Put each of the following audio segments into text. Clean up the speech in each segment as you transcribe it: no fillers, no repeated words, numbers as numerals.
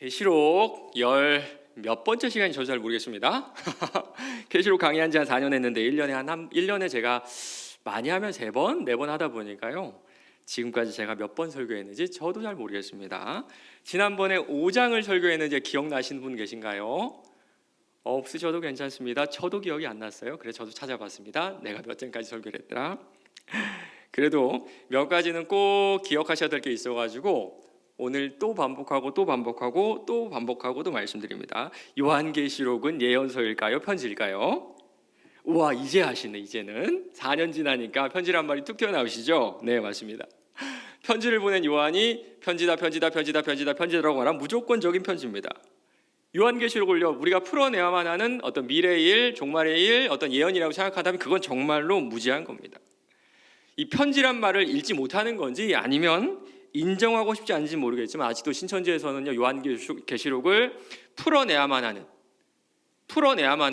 계시록 몇 번째 시간인지 저도 잘 모르겠습니다. 계시록 강의한 지 한 4년 했는데 1년에 제가 많이 하면 3번, 4번 하다 보니까요. 지금까지 제가 몇 번 설교했는지 저도 잘 모르겠습니다. 지난번에 5장을 설교했는지 기억나시는 분 계신가요? 없으셔도 괜찮습니다. 저도 기억이 안 났어요. 그래서 저도 찾아봤습니다. 내가 몇 장까지 설교를 했더라. 그래도 몇 가지는 꼭 기억하셔야 될 게 있어가지고 오늘 또 반복하고도 말씀드립니다. 요한계시록은 예언서일까요? 편지일까요? 우와, 이제 아시네. 이제는 4년 지나니까 편지란 말이 툭 튀어나오시죠? 네, 맞습니다. 편지를 보낸 요한이 편지다라고 말하면 무조건적인 편지입니다. 요한계시록을요, 우리가 풀어내야만 하는 어떤 미래의 일, 종말의 일, 어떤 예언이라고 생각한다면 그건 정말로 무지한 겁니다. 이 편지란 말을 읽지 못하는 건지 아니면 인정하고 싶지 않은지 모르겠지만 아직도 신천지에서는요, 요한계시록을 풀어내야만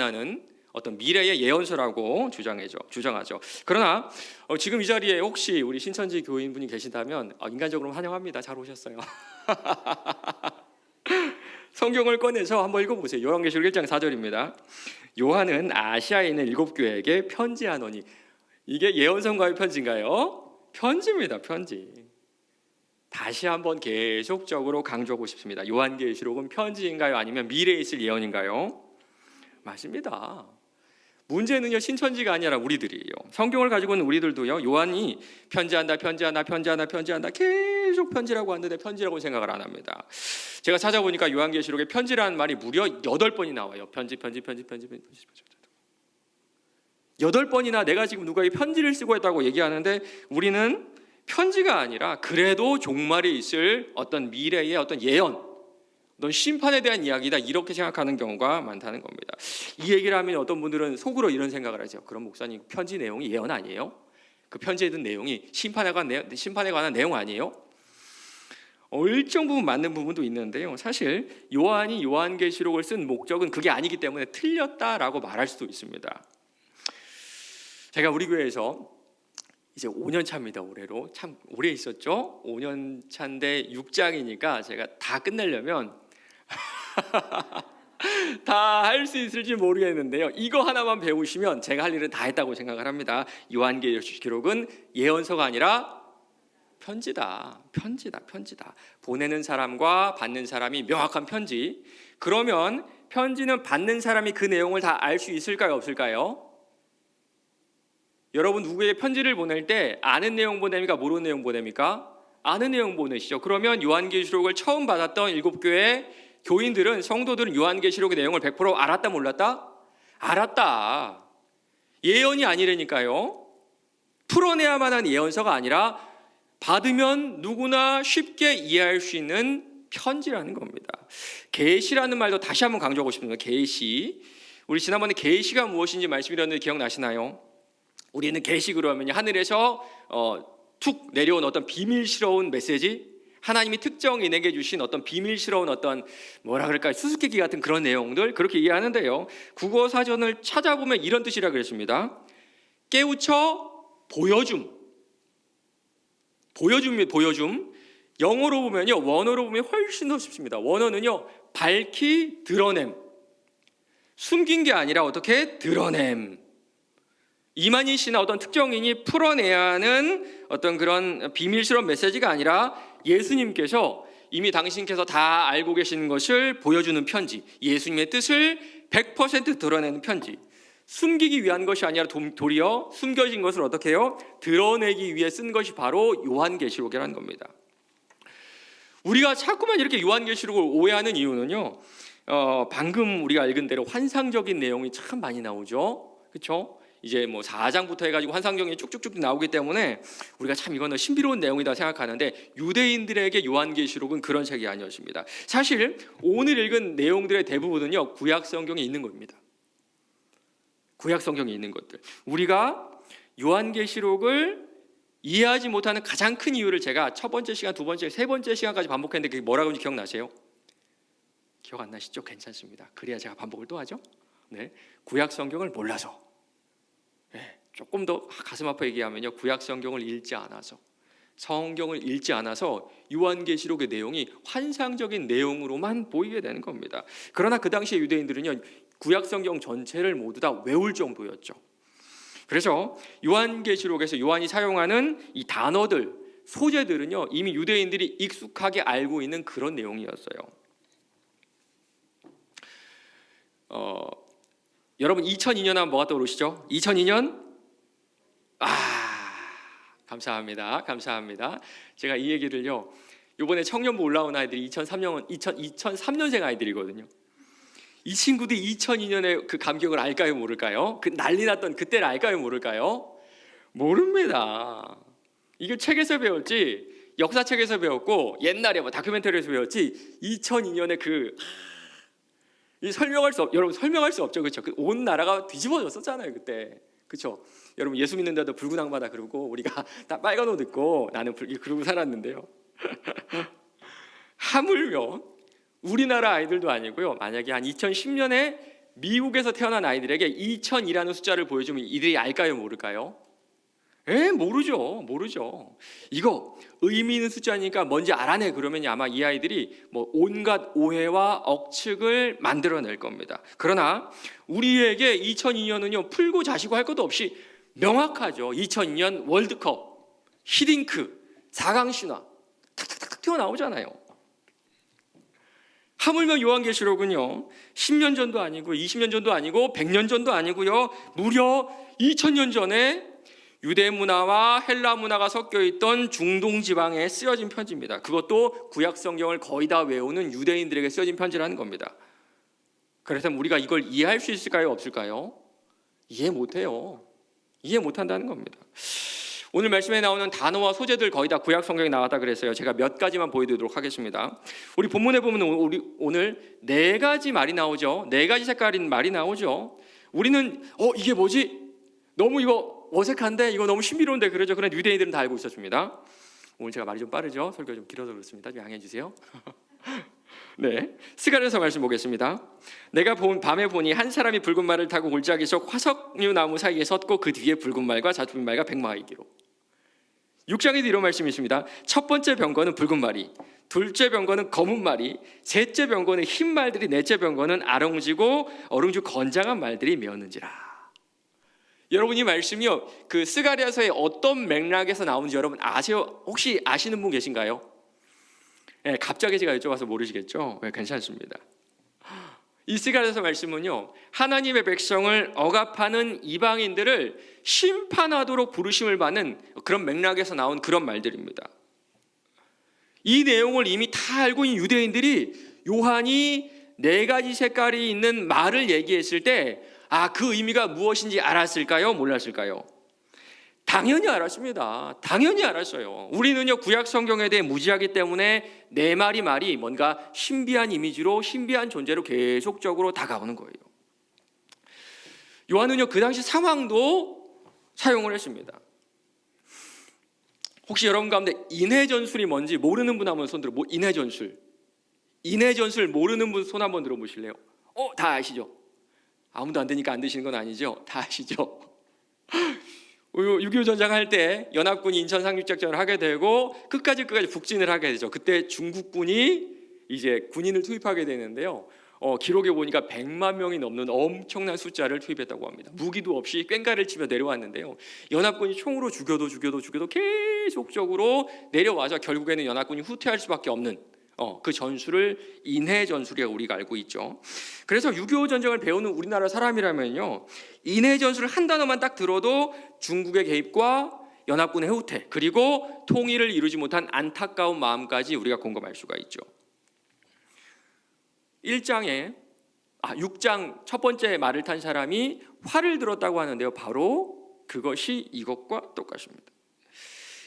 하는 어떤 미래의 예언서라고 주장하죠. 그러나 지금 이 자리에 혹시 우리 신천지 교인분이 계신다면 인간적으로 환영합니다. 잘 오셨어요. 성경을 꺼내서 한번 읽어보세요. 요한계시록 1장 4절입니다. 요한은 아시아에 있는 7교회에게 편지하노니. 이게 예언서인가요? 편지인가요? 편지입니다. 편지. 다시 한번 계속적으로 강조하고 싶습니다. 요한계시록은 편지인가요? 아니면 미래에 있을 예언인가요? 맞습니다. 문제는요, 신천지가 아니라 우리들이에요. 성경을 가지고 있는 우리들도요, 요한이 편지한다 계속 편지라고 하는데 편지라고 생각을 안 합니다. 제가 찾아보니까 요한계시록에 편지라는 말이 무려 8번이 나와요. 편지 8번이나 내가 지금 누가에게 편지를 쓰고 있다고 얘기하는데 우리는 편지가 아니라 그래도 종말에 있을 어떤 미래의 어떤 예언, 어떤 심판에 대한 이야기다, 이렇게 생각하는 경우가 많다는 겁니다. 이 얘기를 하면 어떤 분들은 속으로 이런 생각을 하죠. 그럼 목사님, 편지 내용이 예언 아니에요? 그 편지에 든 내용이 심판에 관한 내용 아니에요? 일정 부분 맞는 부분도 있는데요. 사실 요한이 요한계시록을 쓴 목적은 그게 아니기 때문에 틀렸다라고 말할 수도 있습니다. 제가 우리 교회에서 이제 5년 차입니다. 올해로 참 오래 있었죠. 5년 차인데 6장이니까 제가 다 끝내려면 다 할 수 있을지 모르겠는데요. 이거 하나만 배우시면 제가 할 일은 다 했다고 생각을 합니다. 요한계시록은 예언서가 아니라 편지다. 보내는 사람과 받는 사람이 명확한 편지. 그러면 편지는 받는 사람이 그 내용을 다 알 수 있을까요? 없을까요? 여러분, 누구에게 편지를 보낼 때 아는 내용 보냅니까? 모르는 내용 보냅니까? 아는 내용 보내시죠. 그러면 요한계시록을 처음 받았던 7교회 교인들은, 성도들은 요한계시록의 내용을 100% 알았다 몰랐다? 알았다. 예언이 아니라니까요. 풀어내야만 하는 예언서가 아니라 받으면 누구나 쉽게 이해할 수 있는 편지라는 겁니다. 계시라는 말도 다시 한번 강조하고 싶습니다. 계시. 우리 지난번에 계시가 무엇인지 말씀드렸는데 기억나시나요? 우리는 계시로 하면 하늘에서 툭 내려온 어떤 비밀스러운 메시지, 하나님이 특정인에게 주신 어떤 비밀스러운 어떤 수수께끼 같은 그런 내용들, 그렇게 이해하는데요. 국어 사전을 찾아보면 이런 뜻이라 그랬습니다. 깨우쳐 보여줌. 영어로 보면요, 원어로 보면 훨씬 더 쉽습니다. 원어는요, 밝히 드러냄. 숨긴 게 아니라 어떻게 드러냄. 이만희 씨나 어떤 특정인이 풀어내야 하는 어떤 그런 비밀스러운 메시지가 아니라 예수님께서 이미 당신께서 다 알고 계시는 것을 보여주는 편지, 예수님의 뜻을 100% 드러내는 편지. 숨기기 위한 것이 아니라 도리어 숨겨진 것을 어떻게 해요? 드러내기 위해 쓴 것이 바로 요한계시록이라는 겁니다. 우리가 자꾸만 이렇게 요한계시록을 오해하는 이유는요, 방금 우리가 읽은 대로 환상적인 내용이 참 많이 나오죠. 그렇죠? 이제 4장부터 해가지고 환상적인 쭉쭉쭉 나오기 때문에 우리가 참 이거는 신비로운 내용이다 생각하는데, 유대인들에게 요한계시록은 그런 책이 아니었습니다. 사실 오늘 읽은 내용들의 대부분은요, 구약성경에 있는 겁니다. 구약성경에 있는 것들. 우리가 요한계시록을 이해하지 못하는 가장 큰 이유를 제가 첫 번째 시간, 두 번째, 세 번째 시간까지 반복했는데 그게 뭐라고 하는지 기억나세요? 기억 안 나시죠? 괜찮습니다. 그래야 제가 반복을 또 하죠. 네, 구약성경을 몰라서. 조금 더 가슴 아파 얘기하면요, 구약 성경을 읽지 않아서. 성경을 읽지 않아서 요한계시록의 내용이 환상적인 내용으로만 보이게 되는 겁니다. 그러나 그 당시의 유대인들은요, 구약성경 전체를 모두 다 외울 정도였죠. 그래서 요한계시록에서 요한이 사용하는 이 단어들, 소재들은요, 이미 유대인들이 익숙하게 알고 있는 그런 내용이었어요. 여러분 2002년 하면 뭐가 떠오르시죠? 2002년? 감사합니다. 제가 이 얘기를요, 이번에 청년부 올라온 아이들이 2003년생 아이들이거든요. 이 친구들이 2002년의 그 감격을 알까요, 모를까요? 그 난리 났던 그때를 알까요, 모를까요? 모릅니다. 이게 책에서 배웠지, 역사책에서 배웠고, 옛날에 뭐 다큐멘터리에서 배웠지, 2002년에 여러분 설명할 수 없죠, 그렇죠? 온 나라가 뒤집어졌었잖아요, 그때, 그렇죠? 여러분 예수 믿는데도 붉은 악마다 그러고 우리가 다 빨간 옷 입고 나는 그러고 살았는데요. 하물며 우리나라 아이들도 아니고요, 만약에 한 2010년에 미국에서 태어난 아이들에게 2002라는 숫자를 보여주면 이들이 알까요, 모를까요? 모르죠. 이거 의미 있는 숫자니까 뭔지 알아내 그러면 아마 이 아이들이 뭐 온갖 오해와 억측을 만들어낼 겁니다. 그러나 우리에게 2002년은요, 풀고 자시고 할 것도 없이 명확하죠. 2002년 월드컵, 히딩크, 4강 신화 탁탁탁 튀어나오잖아요. 하물며 요한계시록은요, 10년 전도 아니고 20년 전도 아니고 100년 전도 아니고요, 무려 2000년 전에 유대 문화와 헬라 문화가 섞여 있던 중동 지방에 쓰여진 편지입니다. 그것도 구약 성경을 거의 다 외우는 유대인들에게 쓰여진 편지라는 겁니다. 그래서 우리가 이걸 이해할 수 있을까요, 없을까요? 이해 못해요. 이해 못한다는 겁니다. 오늘 말씀에 나오는 단어와 소재들 거의 다 구약 성경에 나왔다 그랬어요. 제가 몇 가지만 보여드리도록 하겠습니다. 우리 본문에 보면 오늘 4가지 말이 나오죠. 4가지 색깔인 말이 나오죠. 우리는 이게 뭐지? 너무 이거 어색한데, 이거 너무 신비로운데 그러죠. 그런데 유대인들은 다 알고 있었습니다. 오늘 제가 말이 좀 빠르죠? 설교가 좀 길어서 그렇습니다. 좀 양해해 주세요. 네, 스가랴서 말씀 보겠습니다. 내가 밤에 보니 한 사람이 붉은 말을 타고 골짜기 속 화석류 나무 사이에 섰고 그 뒤에 붉은 말과 자주빛 말과 백마이기로. 6장에도 이런 말씀이 있습니다. 첫 번째 병거는 붉은 말이, 둘째 병거는 검은 말이, 셋째 병거는 흰 말들이, 넷째 병거는 아롱지고 어룽지 건장한 말들이 메었는지라. 여러분 이 말씀이요, 그 스가랴서의 어떤 맥락에서 나오는지 여러분 아세요? 혹시 아시는 분 계신가요? 네, 갑자기 제가 여쭤봐서 모르시겠죠? 네, 괜찮습니다. 이 스가랴서 말씀은요, 하나님의 백성을 억압하는 이방인들을 심판하도록 부르심을 받는 그런 맥락에서 나온 그런 말들입니다. 이 내용을 이미 다 알고 있는 유대인들이 요한이 4가지 색깔이 있는 말을 얘기했을 때 그 의미가 무엇인지 알았을까요? 몰랐을까요? 당연히 알았습니다. 당연히 알았어요. 우리는요, 구약 성경에 대해 무지하기 때문에 4마리 말이 뭔가 신비한 이미지로, 신비한 존재로 계속적으로 다가오는 거예요. 요한은요, 그 당시 상황도 사용을 했습니다. 혹시 여러분 가운데 인해전술이 뭔지 모르는 분 한번 손 들어. 인해전술 모르는 분 손 한번 들어보실래요? 다 아시죠? 아무도 안 되니까 안 드시는 건 아니죠? 다 아시죠? 6.25 전쟁할 때 연합군이 인천 상륙작전을 하게 되고 끝까지 북진을 하게 되죠. 그때 중국군이 이제 군인을 투입하게 되는데요, 기록에 보니까 100만 명이 넘는 엄청난 숫자를 투입했다고 합니다. 무기도 없이 꽹가리를 치며 내려왔는데요, 연합군이 총으로 죽여도 계속적으로 내려와서 결국에는 연합군이 후퇴할 수밖에 없는 그 전술을 인해전술이라고 우리가 알고 있죠. 그래서 6.25 전쟁을 배우는 우리나라 사람이라면요, 인해전술을 한 단어만 딱 들어도 중국의 개입과 연합군의 후퇴, 그리고 통일을 이루지 못한 안타까운 마음까지 우리가 공감할 수가 있죠. 6장 첫 번째 말을 탄 사람이 활을 들었다고 하는데요, 바로 그것이 이것과 똑같습니다.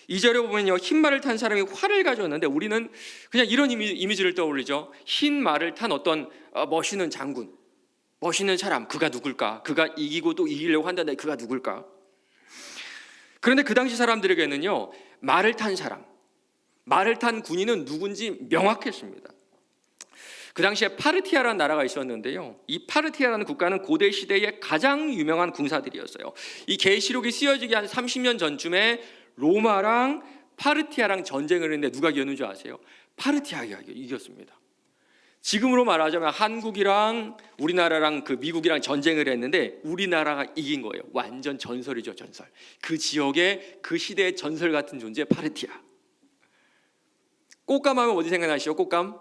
2절에 보면요, 흰 말을 탄 사람이 활을 가져왔는데 우리는 그냥 이런 이미지를 떠올리죠. 흰 말을 탄 어떤 멋있는 장군, 멋있는 사람, 그가 누굴까? 그가 이기고 또 이기려고 한다는데 그가 누굴까? 그런데 그 당시 사람들에게는요, 말을 탄 사람, 말을 탄 군인은 누군지 명확했습니다. 그 당시에 파르티아라는 나라가 있었는데요, 이 파르티아라는 국가는 고대 시대의 가장 유명한 군사들이었어요. 이 계시록이 쓰여지기 한 30년 전쯤에 로마랑 파르티아랑 전쟁을 했는데 누가 이겼는 줄 아세요? 파르티아가 이겼습니다. 지금으로 말하자면 한국이랑 우리나라랑 그 미국이랑 전쟁을 했는데 우리나라가 이긴 거예요. 완전 전설이죠, 전설. 그 지역의 그 시대의 전설 같은 존재 파르티아. 꽃감하면 어디 생각나시죠? 꽃감?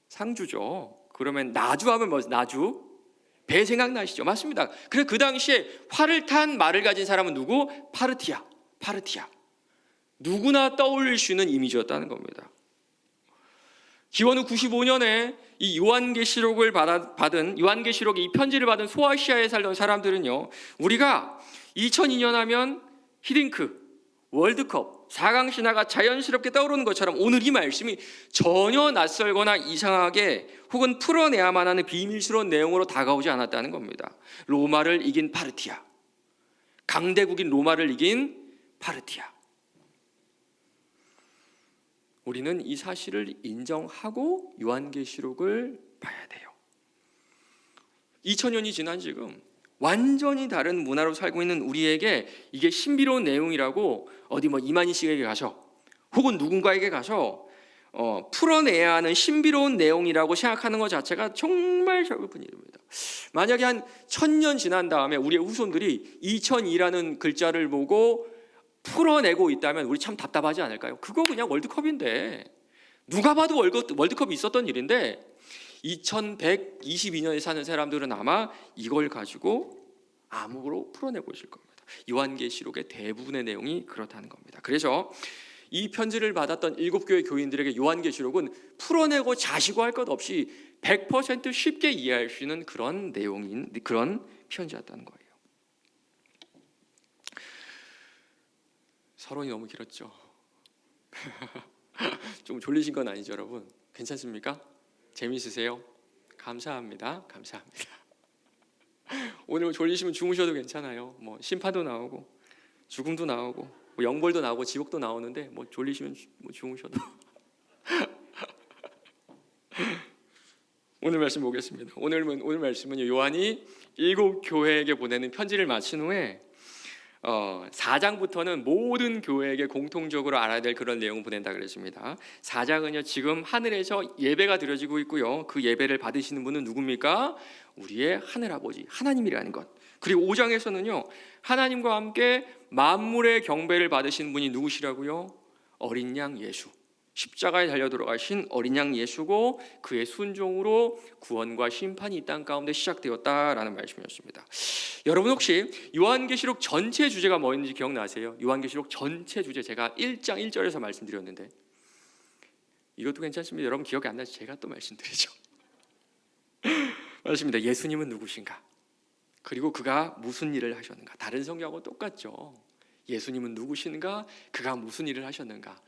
상주죠. 그러면 나주하면 뭐 나주? 배 생각나시죠? 맞습니다. 그래서 그 당시에 활을 탄 말을 가진 사람은 누구? 파르티아. 누구나 떠올릴 수 있는 이미지였다는 겁니다. 기원 후 95년에 이 요한계시록을 받은 요한계시록의 이 편지를 받은 소아시아에 살던 사람들은요, 우리가 2002년 하면 히딩크, 월드컵, 4강 신화가 자연스럽게 떠오르는 것처럼 오늘 이 말씀이 전혀 낯설거나 이상하게 혹은 풀어내야만 하는 비밀스러운 내용으로 다가오지 않았다는 겁니다. 로마를 이긴 파르티아, 강대국인 로마를 이긴 파르티아. 우리는 이 사실을 인정하고 요한계시록을 봐야 돼요. 2000년이 지난 지금 완전히 다른 문화로 살고 있는 우리에게 이게 신비로운 내용이라고 어디 뭐 이만희 씨에게 가서 혹은 누군가에게 가서 풀어내야 하는 신비로운 내용이라고 생각하는 것 자체가 정말 서글픈 일입니다. 만약에 한 1000년 지난 다음에 우리의 후손들이 2002라는 글자를 보고 풀어내고 있다면 우리 참 답답하지 않을까요? 그거 그냥 월드컵인데, 누가 봐도 월드컵이 있었던 일인데 2122년에 사는 사람들은 아마 이걸 가지고 암흑으로 풀어내고 있을 겁니다. 요한계시록의 대부분의 내용이 그렇다는 겁니다. 그래서 이 편지를 받았던 7교회 교인들에게 요한계시록은 풀어내고 자시고 할 것 없이 100% 쉽게 이해할 수 있는 그런 내용인, 그런 편지였다는 거예요. 서론이 너무 길었죠? 좀 졸리신 건 아니죠, 여러분? 괜찮습니까? 재미있으세요? 감사합니다. 오늘 졸리시면 주무셔도 괜찮아요. 뭐 심판도 나오고 죽음도 나오고 뭐 영벌도 나오고 지옥도 나오는데 뭐 졸리시면 뭐 주무셔도. 오늘 말씀 보겠습니다. 오늘 말씀은요, 요한이 7교회에게 보내는 편지를 마친 후에 4장부터는 모든 교회에게 공통적으로 알아야 될 그런 내용을 보낸다 그랬습니다. 4장은요, 지금 하늘에서 예배가 드려지고 있고요, 그 예배를 받으시는 분은 누굽니까? 우리의 하늘아버지 하나님이라는 것. 그리고 5장에서는요, 하나님과 함께 만물의 경배를 받으시는 분이 누구시라고요? 어린 양 예수, 십자가에 달려 돌아가신 어린 양 예수고 그의 순종으로 구원과 심판이 이 땅 가운데 시작되었다라는 말씀이었습니다. 여러분 혹시 요한계시록 전체 주제가 뭐였는지 기억나세요? 요한계시록 전체 주제 제가 1장 1절에서 말씀드렸는데 이것도 괜찮습니다. 여러분 기억이 안 나서 제가 또 말씀드리죠. 맞습니다. 예수님은 누구신가? 그리고 그가 무슨 일을 하셨는가? 다른 성경하고 똑같죠. 예수님은 누구신가? 그가 무슨 일을 하셨는가?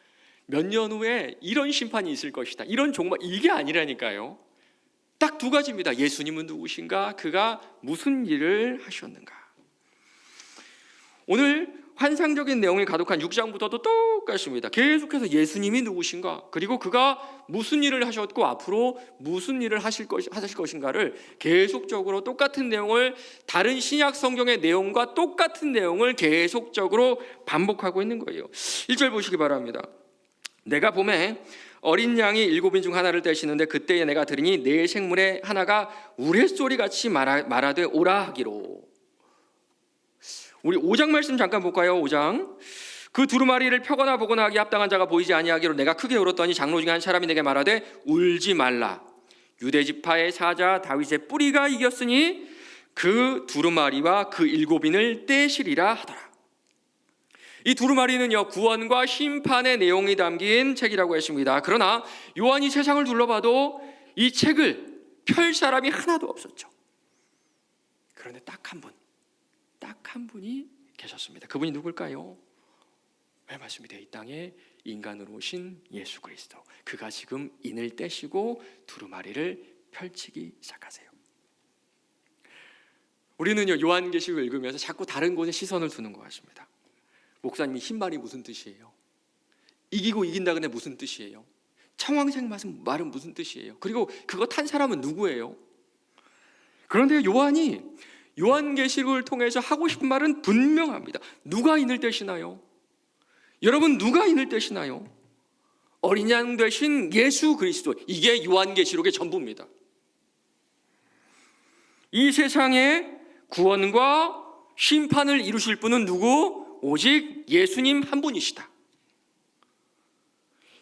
몇 년 후에 이런 심판이 있을 것이다, 이런 종말, 이게 아니라니까요. 딱 두 가지입니다. 예수님은 누구신가? 그가 무슨 일을 하셨는가? 오늘 환상적인 내용이 가득한 6장부터도 똑같습니다. 계속해서 예수님이 누구신가, 그리고 그가 무슨 일을 하셨고 앞으로 무슨 일을 하실 것인가를 계속적으로 똑같은 내용을, 다른 신약 성경의 내용과 똑같은 내용을 계속적으로 반복하고 있는 거예요. 1절 보시기 바랍니다. 내가 봄에 어린 양이 7인 중 하나를 떼시는데 그때에 내가 들으니 네 생물의 하나가 우레소리같이 말하되 오라 하기로. 우리 5장 말씀 잠깐 볼까요? 5장. 그 두루마리를 펴거나 보거나 하기 합당한 자가 보이지 아니하기로 내가 크게 울었더니 장로 중에 한 사람이 내게 말하되 울지 말라. 유대 지파의 사자 다윗의 뿌리가 이겼으니 그 두루마리와 그 7인을 떼시리라 하더라. 이 두루마리는요, 구원과 심판의 내용이 담긴 책이라고 했습니다. 그러나 요한이 세상을 둘러봐도 이 책을 펼 사람이 하나도 없었죠. 그런데 딱 한 분이 계셨습니다. 그분이 누굴까요? 왜 맞습니다. 이 땅에 인간으로 오신 예수 그리스도. 그가 지금 인을 떼시고 두루마리를 펼치기 시작하세요. 우리는요, 요한계시록을 읽으면서 자꾸 다른 곳에 시선을 두는 것 같습니다. 목사님이 흰 말이 무슨 뜻이에요? 이기고 이긴다 근데 무슨 뜻이에요? 청황색 말은 무슨 뜻이에요? 그리고 그거 탄 사람은 누구예요? 그런데 요한이 요한계시록을 통해서 하고 싶은 말은 분명합니다. 누가 인을 떼시나요? 여러분 누가 인을 떼시나요? 어린 양 되신 예수 그리스도. 이게 요한계시록의 전부입니다. 이 세상에 구원과 심판을 이루실 분은 누구? 오직 예수님 한 분이시다.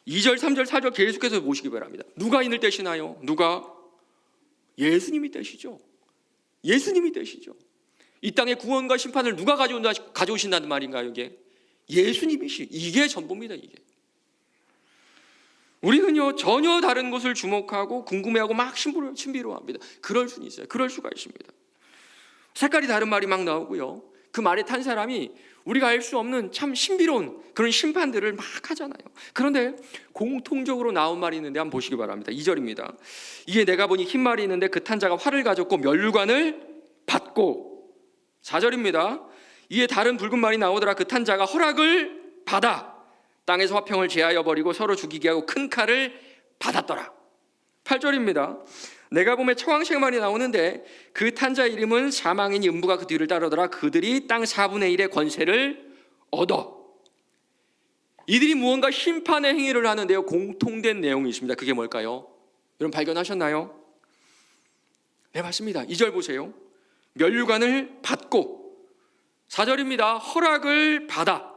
2절, 3절, 4절 계속해서 보시기 바랍니다. 누가 인을 떼시나요? 누가? 예수님이 떼시죠. 예수님이 떼시죠. 이 땅의 구원과 심판을 누가 가져오신다는 말인가요? 이게 예수님이시. 이게 전부입니다. 이게. 우리는요 전혀 다른 것을 주목하고 궁금해하고 막 신비로워합니다. 그럴 수는 있어요. 그럴 수가 있습니다. 색깔이 다른 말이 막 나오고요. 그 말에 탄 사람이 우리가 알 수 없는 참 신비로운 그런 심판들을 막 하잖아요. 그런데 공통적으로 나온 말이 있는데 한번 보시기 바랍니다. 2절입니다. 이게 내가 보니 흰 말이 있는데 그 탄자가 활을 가졌고 면류관을 받고. 4절입니다. 이에 다른 붉은 말이 나오더라. 그 탄자가 허락을 받아 땅에서 화평을 제하여 버리고 서로 죽이게 하고 큰 칼을 받았더라. 8절입니다. 내가 보면 청황색 말이 나오는데 그 탄자 이름은 사망이니 음부가 그 뒤를 따르더라. 그들이 땅 4분의 1의 권세를 얻어. 이들이 무언가 심판의 행위를 하는데요 공통된 내용이 있습니다. 그게 뭘까요? 여러분 발견하셨나요? 네, 맞습니다. 2절 보세요. 면류관을 받고. 4절입니다. 허락을 받아.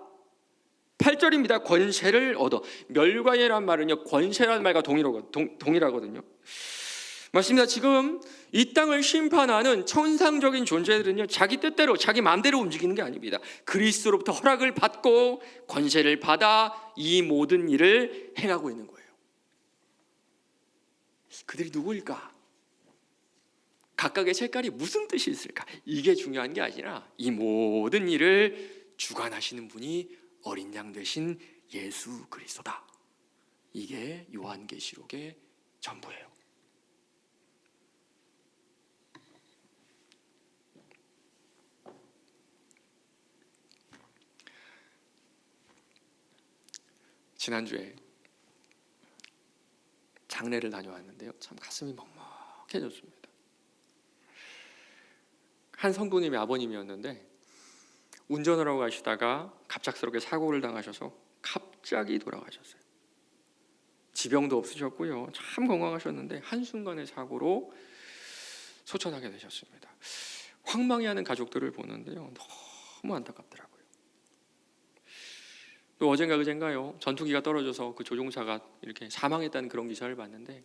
8절입니다. 권세를 얻어. 면류관이라는 말은요 권세라는 말과 동일하거든요. 맞습니다. 지금 이 땅을 심판하는 천상적인 존재들은요 자기 뜻대로 자기 마음대로 움직이는 게 아닙니다. 그리스도로부터 허락을 받고 권세를 받아 이 모든 일을 행하고 있는 거예요. 그들이 누구일까? 각각의 색깔이 무슨 뜻이 있을까? 이게 중요한 게 아니라 이 모든 일을 주관하시는 분이 어린 양 되신 예수 그리스도다. 이게 요한계시록의 전부예요. 지난주에 장례를 다녀왔는데요 참 가슴이 먹먹해졌습니다. 한 성도님의 아버님이었는데 운전을 하고 가시다가 갑작스럽게 사고를 당하셔서 갑자기 돌아가셨어요. 지병도 없으셨고요 참 건강하셨는데 한순간의 사고로 소천하게 되셨습니다. 황망해하는 가족들을 보는데요 너무 안타깝더라고요. 또 어젠가 그젠가요 전투기가 떨어져서 그 조종사가 이렇게 사망했다는 그런 기사를 봤는데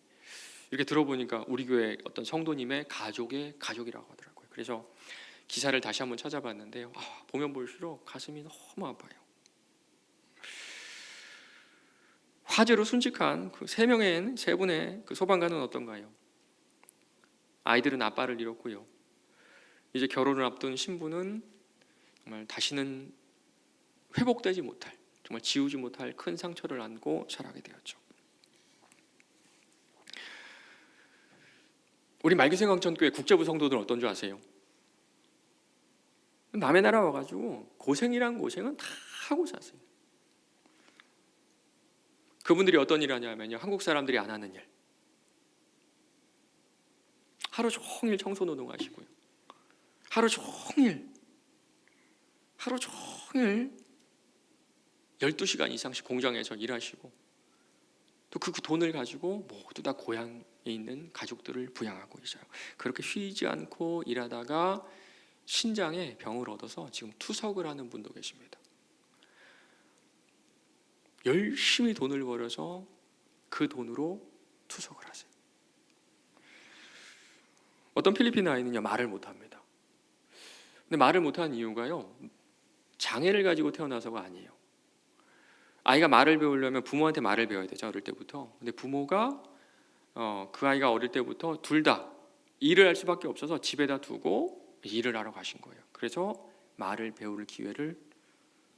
이렇게 들어보니까 우리 교회 어떤 성도님의 가족의 가족이라고 하더라고요. 그래서 기사를 다시 한번 찾아봤는데요 보면 볼수록 가슴이 너무 아파요. 화재로 순직한 그 세 분의 그 소방관은 어떤가요? 아이들은 아빠를 잃었고요 이제 결혼을 앞둔 신부는 정말 다시는 회복되지 못할 정말 지우지 못할 큰 상처를 안고 살아가게 되었죠. 우리 말기생광천교회 국제부 성도들은 어떤 줄 아세요? 남의 나라 와가지고 고생이란 고생은 다 하고 사세요. 그분들이 어떤 일 하냐면요 한국 사람들이 안 하는 일 하루 종일 청소 노동하시고요 하루 종일 12시간 이상씩 공장에서 일하시고 또 그 돈을 가지고 모두 다 고향에 있는 가족들을 부양하고 있어요. 그렇게 쉬지 않고 일하다가 신장에 병을 얻어서 지금 투석을 하는 분도 계십니다. 열심히 돈을 벌여서 그 돈으로 투석을 하세요. 어떤 필리핀 아이는요 말을 못합니다. 근데 말을 못하는 이유가요 장애를 가지고 태어나서가 아니에요. 아이가 말을 배우려면 부모한테 말을 배워야 되죠 어릴 때부터. 근데 부모가 그 아이가 어릴 때부터 둘 다 일을 할 수밖에 없어서 집에다 두고 일을 하러 가신 거예요. 그래서 말을 배울 기회를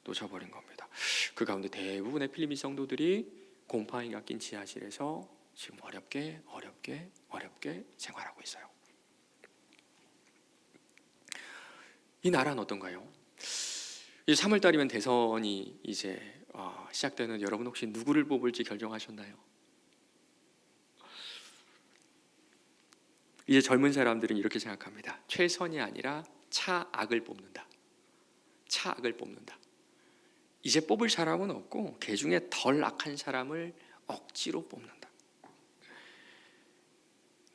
놓쳐버린 겁니다. 그 가운데 대부분의 필리핀 성도들이 곰팡이가 낀 지하실에서 지금 어렵게 생활하고 있어요. 이 나라는 어떤가요? 이제 3월달이면 대선이 이제 시작되는 여러분 혹시 누구를 뽑을지 결정하셨나요? 이제 젊은 사람들은 이렇게 생각합니다. 최선이 아니라 차악을 뽑는다. 차악을 뽑는다. 이제 뽑을 사람은 없고 개 중에 덜 악한 사람을 억지로 뽑는다.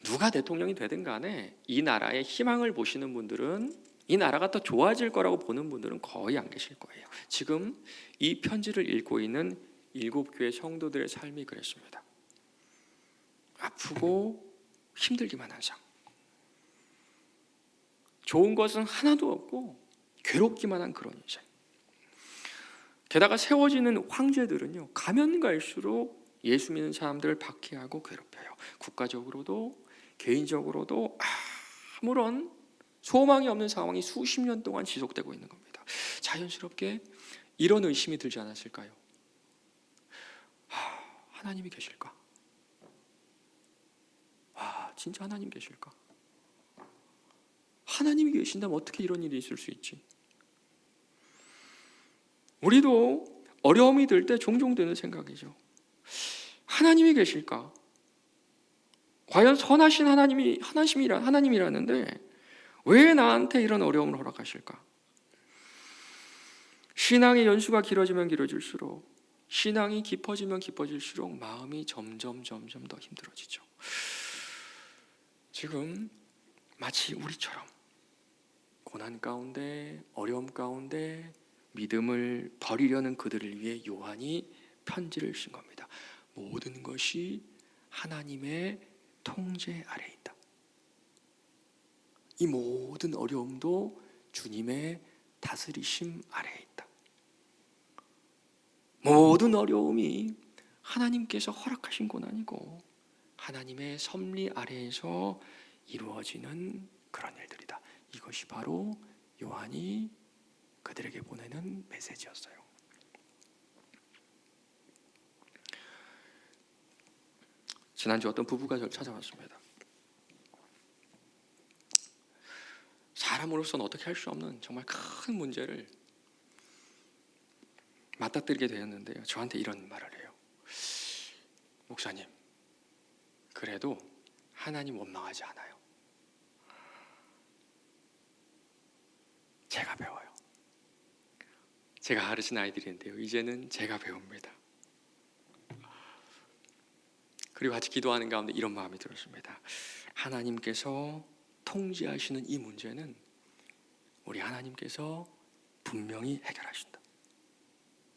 누가 대통령이 되든 간에 이 나라의 희망을 보시는 분들은, 이 나라가 더 좋아질 거라고 보는 분들은 거의 안 계실 거예요. 지금 이 편지를 읽고 있는 7교회 성도들의 삶이 그랬습니다. 아프고 힘들기만 한 삶. 좋은 것은 하나도 없고 괴롭기만 한 그런 인생. 게다가 세워지는 황제들은요, 가면 갈수록 예수 믿는 사람들을 박해하고 괴롭혀요. 국가적으로도 개인적으로도 아무런 소망이 없는 상황이 수십 년 동안 지속되고 있는 겁니다. 자연스럽게 이런 의심이 들지 않았을까요? 하나님이 계실까? 진짜 하나님 계실까? 하나님이 계신다면 어떻게 이런 일이 있을 수 있지? 우리도 어려움이 들 때 종종 드는 생각이죠. 하나님이 계실까? 과연 선하신 하나님이라는데 왜 나한테 이런 어려움을 허락하실까? 신앙의 연수가 길어지면 길어질수록, 신앙이 깊어지면 깊어질수록 마음이 점점 더 힘들어지죠. 지금 마치 우리처럼 고난 가운데, 어려움 가운데 믿음을 버리려는 그들을 위해 요한이 편지를 쓴 겁니다. 모든 것이 하나님의 통제 아래에 있다. 이 모든 어려움도 주님의 다스리심 아래에 있다. 모든 어려움이 하나님께서 허락하신 고난이고 하나님의 섭리 아래에서 이루어지는 그런 일들이다. 이것이 바로 요한이 그들에게 보내는 메시지였어요. 지난주 어떤 부부가 저를 찾아왔습니다. 사람으로서는 어떻게 할 수 없는 정말 큰 문제를 맞닥뜨리게 되었는데요. 저한테 이런 말을 해요. 목사님, 그래도 하나님 원망하지 않아요. 제가 배워요. 제가 가르친 아이들인데요. 이제는 제가 배웁니다. 그리고 같이 기도하는 가운데 이런 마음이 들었습니다. 하나님께서 통제하시는 이 문제는 우리 하나님께서 분명히 해결하신다.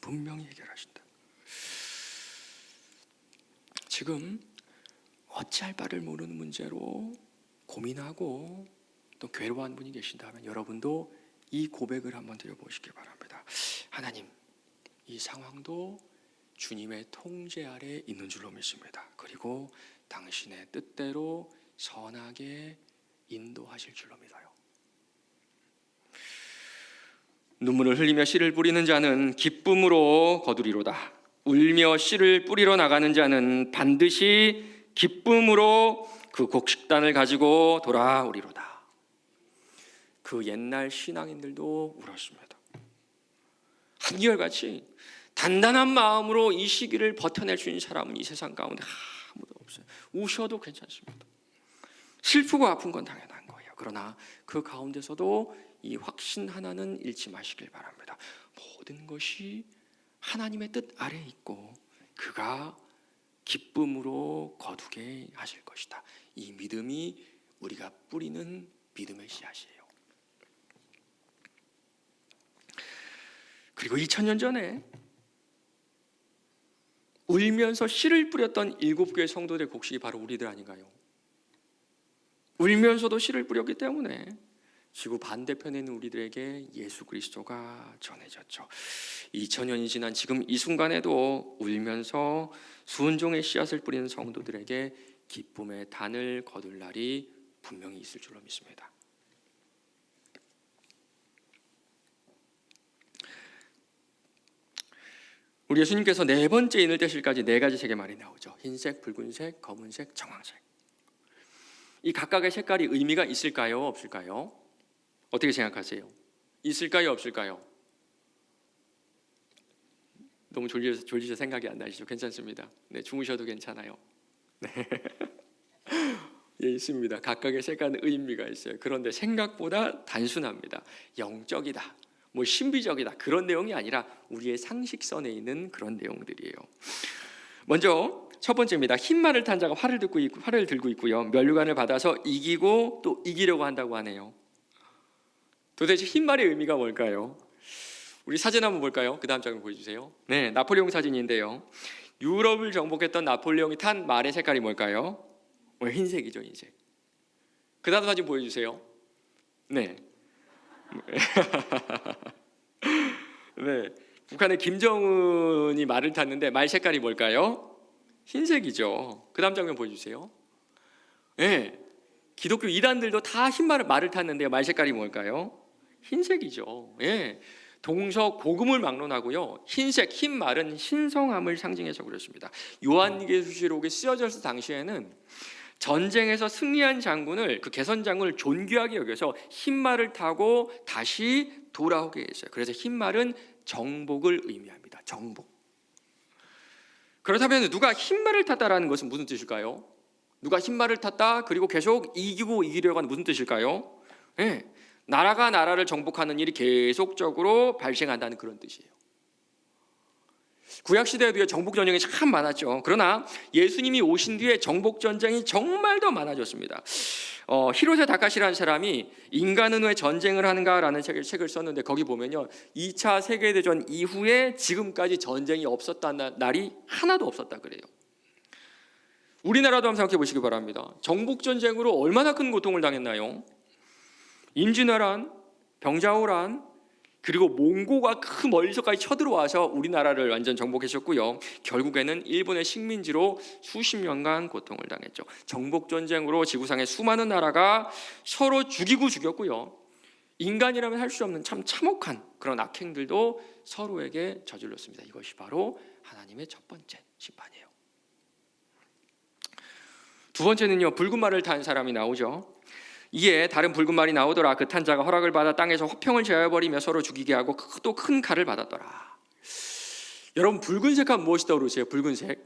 분명히 해결하신다. 지금 어찌할 바를 모르는 문제로 고민하고 또 괴로워하는 분이 계신다면 여러분도 이 고백을 한번 드려보시기 바랍니다. 하나님, 이 상황도 주님의 통제 아래 있는 줄로 믿습니다. 그리고 당신의 뜻대로 선하게 인도하실 줄로 믿어요. 눈물을 흘리며 씨를 뿌리는 자는 기쁨으로 거두리로다. 울며 씨를 뿌리러 나가는 자는 반드시 기쁨으로 그 곡식단을 가지고 돌아오리로다. 그 옛날 신앙인들도 울었습니다. 한결같이 단단한 마음으로 이 시기를 버텨낼 수 있는 사람은 이 세상 가운데 아무도 없어요. 우셔도 괜찮습니다. 슬프고 아픈 건 당연한 거예요. 그러나 그 가운데서도 이 확신 하나는 잃지 마시길 바랍니다. 모든 것이 하나님의 뜻 아래에 있고 그가 기쁨으로 거두게 하실 것이다. 이 믿음이 우리가 뿌리는 믿음의 씨앗이에요. 그리고 2000년 전에 울면서 씨를 뿌렸던 7교회 성도들의 곡식이 바로 우리들 아닌가요? 울면서도 씨를 뿌렸기 때문에 지구 반대편에 있는 우리들에게 예수 그리스도가 전해졌죠. 2000년이 지난 지금 이 순간에도 울면서 순종의 씨앗을 뿌리는 성도들에게 기쁨의 단을 거둘 날이 분명히 있을 줄로 믿습니다. 우리 예수님께서 4번째 인을 떼실까지 4가지 색의 말이 나오죠. 흰색, 붉은색, 검은색, 정황색. 이 각각의 색깔이 의미가 있을까요? 없을까요? 어떻게 생각하세요? 있을까요? 없을까요? 너무 졸리셔서 생각이 안 나시죠? 괜찮습니다. 네, 주무셔도 괜찮아요. 네. 예, 있습니다. 각각의 색깔은 의미가 있어요. 그런데 생각보다 단순합니다. 영적이다. 뭐 신비적이다 그런 내용이 아니라 우리의 상식선에 있는 그런 내용들이에요. 먼저 첫 번째입니다. 흰 말을 탄 자가 활을 들고 있고요. 면류관을 받아서 이기고 또 이기려고 한다고 하네요. 도대체 흰 말의 의미가 뭘까요? 우리 사진 한번 볼까요? 그 다음 장면 보여주세요. 네, 나폴레옹 사진인데요. 유럽을 정복했던 나폴레옹이 탄 말의 색깔이 뭘까요? 흰색이죠, 흰색. 그 다음 사진 보여주세요. 네. 네. 북한의 김정은이 말을 탔는데 말 색깔이 뭘까요? 흰색이죠. 그 다음 장면 보여주세요. 네. 기독교 이단들도 다 흰 말을 탔는데요. 말 색깔이 뭘까요? 흰색이죠. 예. 동서 고금을 막론하고요. 흰색, 흰 말은 신성함을 상징해서 그렇습니다. 요한계시록에 쓰여졌을 당시에는 전쟁에서 승리한 장군을 그 개선 장군을 존귀하게 여겨서 흰 말을 타고 다시 돌아오게 했어요. 그래서 흰 말은 정복을 의미합니다. 정복. 그렇다면 누가 흰 말을 탔다라는 것은 무슨 뜻일까요? 누가 흰 말을 탔다 그리고 계속 이기려고 하는 무슨 뜻일까요? 네, 나라가 나라를 정복하는 일이 계속적으로 발생한다는 그런 뜻이에요. 구약시대에도 정복전쟁이 참 많았죠. 그러나 예수님이 오신 뒤에 정복전쟁이 정말 더 많아졌습니다. 히로세 다카시라는 사람이 인간은 왜 전쟁을 하는가라는 책을 썼는데 거기 보면요, 2차 세계대전 이후에 지금까지 전쟁이 없었다는 날이 하나도 없었다 그래요. 우리나라도 한번 생각해 보시기 바랍니다. 정복전쟁으로 얼마나 큰 고통을 당했나요? 임진왜란, 병자호란, 그리고 몽고가 그 멀리서까지 쳐들어와서 우리나라를 완전 정복했었고요. 결국에는 일본의 식민지로 수십 년간 고통을 당했죠. 정복전쟁으로 지구상의 수많은 나라가 서로 죽이고 죽였고요. 인간이라면 할 수 없는 참 참혹한 그런 악행들도 서로에게 저질렀습니다. 이것이 바로 하나님의 첫 번째 심판이에요. 두 번째는요, 붉은 말을 탄 사람이 나오죠. 이에 다른 붉은 말이 나오더라. 그 탄 자가 허락을 받아 땅에서 화평을 제어해버리며 서로 죽이게 하고 또 큰 칼을 받았더라. 여러분, 붉은색 하면 무엇이 떠오르세요? 붉은색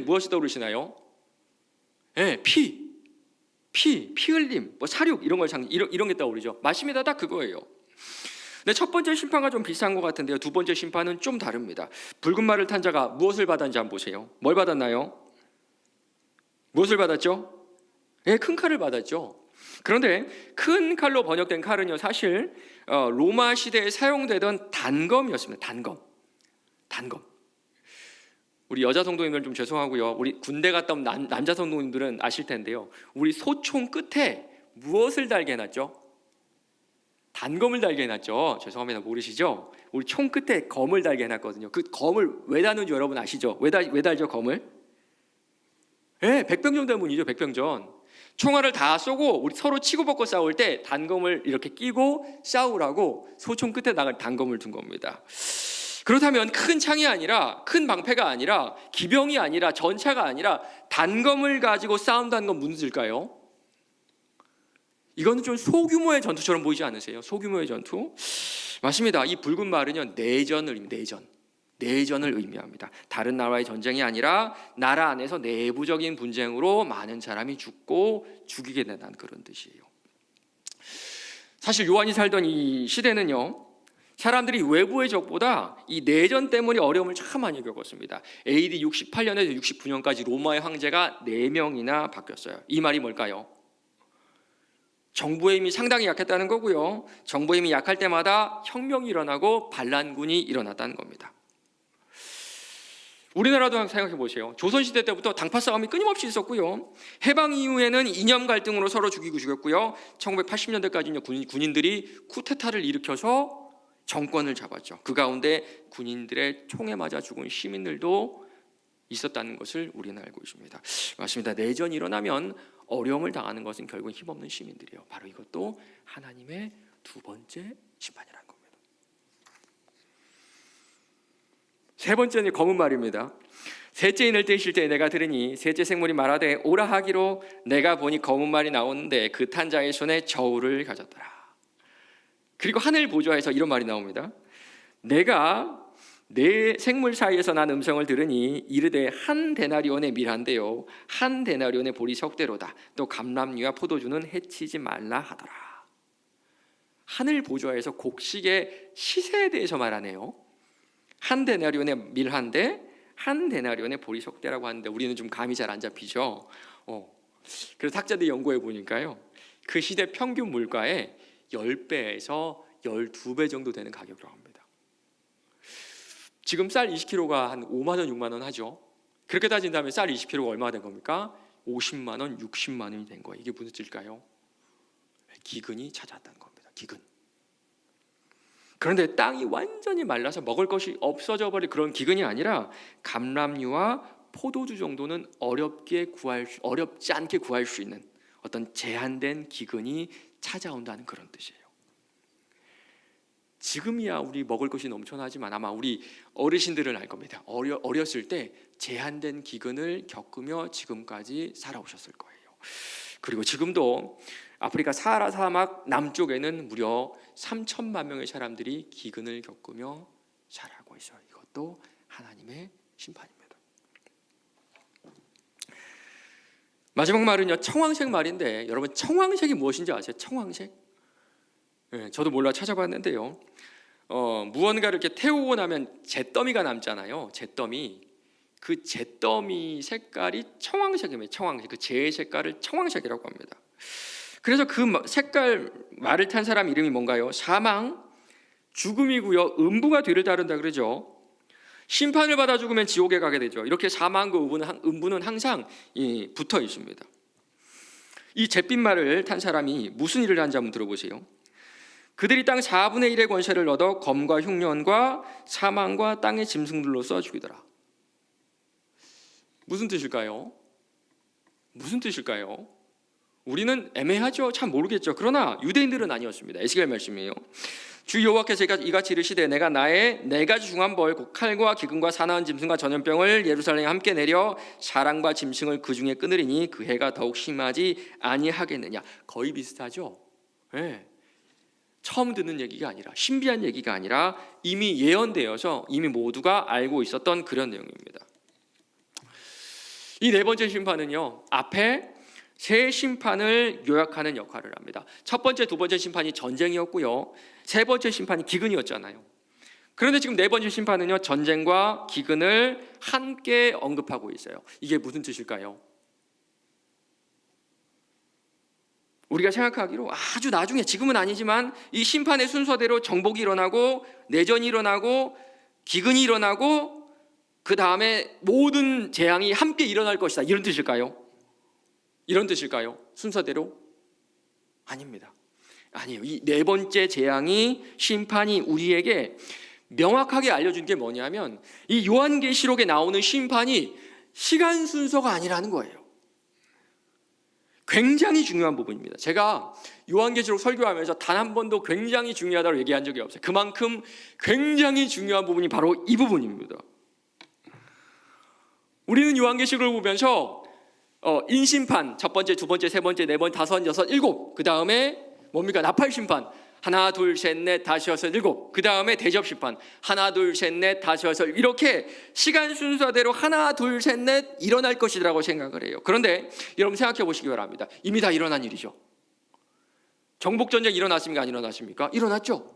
무엇이 떠오르시나요? 네, 피 흘림, 뭐 사륙 이런 게 떠오르죠. 맞습니다. 딱 그거예요. 근데 첫 번째 심판과 좀 비슷한 것 같은데요. 두 번째 심판은 좀 다릅니다. 붉은 말을 탄 자가 무엇을 받았는지 한번 보세요. 뭘 받았나요? 무엇을 받았죠? 네, 큰 칼을 받았죠. 그런데 큰 칼로 번역된 칼은요, 사실 로마 시대에 사용되던 단검이었습니다. 단검. 우리 여자 성도님들 좀 죄송하고요. 우리 군대 갔다 온 남자 성도님들은 아실 텐데요. 우리 소총 끝에 무엇을 달게 해놨죠? 단검을 달게 해놨죠. 죄송합니다. 모르시죠? 우리 총 끝에 검을 달게 해놨거든요. 그 검을 왜 다는지 여러분 아시죠? 왜 달죠, 검을? 네, 백병전 때문이죠. 백병전. 총알을 다 쏘고 우리 서로 치고받고 싸울 때 단검을 이렇게 끼고 싸우라고 소총 끝에 나갈 단검을 둔 겁니다. 그렇다면 큰 창이 아니라, 큰 방패가 아니라, 기병이 아니라, 전차가 아니라 단검을 가지고 싸운다는 건 무슨 뜻일까요? 이거는 좀 소규모의 전투처럼 보이지 않으세요? 소규모의 전투? 맞습니다. 이 붉은 말은요, 내전을 의미합니다. 다른 나라의 전쟁이 아니라 나라 안에서 내부적인 분쟁으로 많은 사람이 죽고 죽이게 된다는 그런 뜻이에요. 사실 요한이 살던 이 시대는요, 사람들이 외부의 적보다 이 내전 때문에 어려움을 참 많이 겪었습니다. AD 68년에서 69년까지 로마의 황제가 4명이나 바뀌었어요. 이 말이 뭘까요? 정부의 힘이 상당히 약했다는 거고요. 정부의 힘이 약할 때마다 혁명이 일어나고 반란군이 일어났다는 겁니다. 우리나라도 한번 생각해 보세요. 조선시대 때부터 당파 싸움이 끊임없이 있었고요. 해방 이후에는 이념 갈등으로 서로 죽이고 죽였고요. 1980년대까지는 군인들이 쿠데타를 일으켜서 정권을 잡았죠. 그 가운데 군인들의 총에 맞아 죽은 시민들도 있었다는 것을 우리는 알고 있습니다. 맞습니다. 내전이 일어나면 어려움을 당하는 것은 결국 힘없는 시민들이에요. 바로 이것도 하나님의 두 번째 심판이라는 겁니다. 세 번째는 검은 말입니다. 셋째 인을 떼실 때 내가 들으니 셋째 생물이 말하되 오라 하기로 내가 보니 검은 말이 나오는데 그 탄 자의 손에 저울을 가졌더라. 그리고 하늘 보좌에서 이런 말이 나옵니다. 내가 네 생물 사이에서 난 음성을 들으니 이르되 한 데나리온의 밀한데요 한 데나리온의 보리 석대로다. 또 감람류와 포도주는 해치지 말라 하더라. 하늘 보좌에서 곡식의 시세에 대해서 말하네요. 한 데나리온의 밀 한 대, 한 데나리온의 보리석대라고 하는데 우리는 좀 감이 잘 안 잡히죠. 그래서 학자들이 연구해 보니까요, 그 시대 평균 물가의 10배에서 12배 정도 되는 가격이라고 합니다. 지금 쌀 20kg가 한 5만 원, 6만 원 하죠. 그렇게 따진다면 쌀 20kg가 얼마가 된 겁니까? 50만 원, 60만 원이 된 거예요. 이게 무슨 뜻일까요? 기근이 찾아왔다는 겁니다. 기근. 그런데 땅이 완전히 말라서 먹을 것이 없어져 버릴 그런 기근이 아니라 감람류와 포도주 정도는 어렵지 않게 구할 수 있는 어떤 제한된 기근이 찾아온다는 그런 뜻이에요. 지금이야 우리 먹을 것이 넘쳐나지만 아마 우리 어르신들은 알 겁니다. 어렸을 때 제한된 기근을 겪으며 지금까지 살아오셨을 거예요. 그리고 지금도 아프리카 사하라 사막 남쪽에는 무려 3천만 명의 사람들이 기근을 겪으며 살아가고 있어요. 이것도 하나님의 심판입니다. 마지막 말은요, 청황색 말인데 여러분 청황색이 무엇인지 아세요? 청황색? 네, 저도 몰라 찾아봤는데요. 무언가를 이렇게 태우고 나면 잿더미가 남잖아요. 잿더미. 그 잿더미 색깔이 청황색입니다. 청황색. 그 재의 색깔을 청황색이라고 합니다. 그래서 그 색깔 말을 탄 사람 이름이 뭔가요? 사망, 죽음이고요. 음부가 뒤를 따른다 그러죠. 심판을 받아 죽으면 지옥에 가게 되죠. 이렇게 사망과 음부는 항상 붙어 있습니다. 이 잿빛 말을 탄 사람이 무슨 일을 한지 한번 들어보세요. 그들이 땅 4분의 1의 권세를 얻어 검과 흉년과 사망과 땅의 짐승들로서 죽이더라. 무슨 뜻일까요? 무슨 뜻일까요? 우리는 애매하죠. 참 모르겠죠. 그러나 유대인들은 아니었습니다. 에스겔 말씀이에요. 주 여호와께서 이같이 이르시되 내가 나의 네 가지 중한 벌 곧 칼과 기근과 사나운 짐승과 전염병을 예루살렘에 함께 내려 사람과 짐승을 그 중에 끊으리니 그 해가 더욱 심하지 아니하겠느냐. 거의 비슷하죠. 네. 처음 듣는 얘기가 아니라 신비한 얘기가 아니라 이미 예언되어서 이미 모두가 알고 있었던 그런 내용입니다. 이 네 번째 심판은요, 앞에 세 심판을 요약하는 역할을 합니다. 첫 번째, 두 번째 심판이 전쟁이었고요, 세 번째 심판이 기근이었잖아요. 그런데 지금 네 번째 심판은요, 전쟁과 기근을 함께 언급하고 있어요. 이게 무슨 뜻일까요? 우리가 생각하기로 아주 나중에, 지금은 아니지만 이 심판의 순서대로 정복이 일어나고 내전이 일어나고 기근이 일어나고 그 다음에 모든 재앙이 함께 일어날 것이다, 이런 뜻일까요? 이런 뜻일까요? 순서대로? 아닙니다. 아니에요. 이 네 번째 재앙이, 심판이 우리에게 명확하게 알려준 게 뭐냐면 이 요한계시록에 나오는 심판이 시간 순서가 아니라는 거예요. 굉장히 중요한 부분입니다. 제가 요한계시록 설교하면서 단 한 번도 굉장히 중요하다고 얘기한 적이 없어요. 그만큼 굉장히 중요한 부분이 바로 이 부분입니다. 우리는 요한계시록을 보면서 인심판, 첫 번째, 두 번째, 세 번째, 네 번째, 다섯, 여섯, 일곱, 그 다음에 뭡니까? 나팔심판, 하나, 둘, 셋, 넷, 다섯, 여섯, 일곱, 그 다음에 대접심판, 하나, 둘, 셋, 넷, 다섯, 여섯, 이렇게 시간 순서대로 하나, 둘, 셋, 넷 일어날 것이라고 생각을 해요. 그런데 여러분 생각해 보시기 바랍니다. 이미 다 일어난 일이죠. 정복전쟁 일어났습니까? 안 일어났습니까? 일어났죠.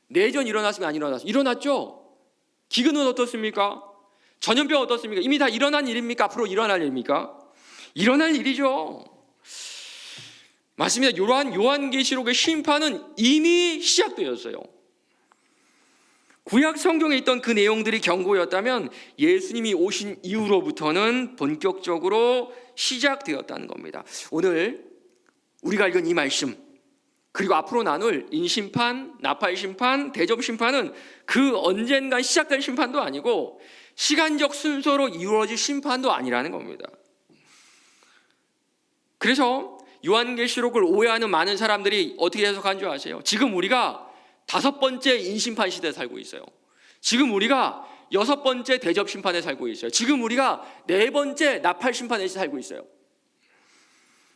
내전 일어났습니까? 안 일어났습니까? 일어났죠. 기근은 어떻습니까? 전염병 어떻습니까? 이미 다 일어난 일입니까? 앞으로 일어날 일입니까? 일어날 일이죠. 맞습니다. 요한계시록의 심판은 이미 시작되었어요. 구약 성경에 있던 그 내용들이 경고였다면 예수님이 오신 이후로부터는 본격적으로 시작되었다는 겁니다. 오늘 우리가 읽은 이 말씀, 그리고 앞으로 나눌 인심판, 나팔심판, 대접심판은 그 언젠가 시작된 심판도 아니고 시간적 순서로 이루어질 심판도 아니라는 겁니다. 그래서 요한계시록을 오해하는 많은 사람들이 어떻게 해석한 줄 아세요? 지금 우리가 다섯 번째 인심판 시대에 살고 있어요. 지금 우리가 여섯 번째 대접심판에 살고 있어요. 지금 우리가 네 번째 나팔심판에 살고 있어요.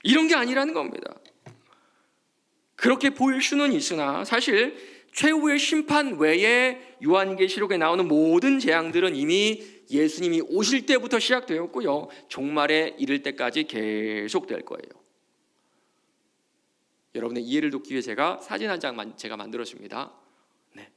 이런 게 아니라는 겁니다. 그렇게 보일 수는 있으나 사실 최후의 심판 외에 요한계시록에 나오는 모든 재앙들은 이미 예수님이 오실 때부터 시작되었고요, 종말에 이를 때까지 계속될 거예요. 여러분의 이해를 돕기 위해 제가 사진 한 장 제가 만들었습니다. 네.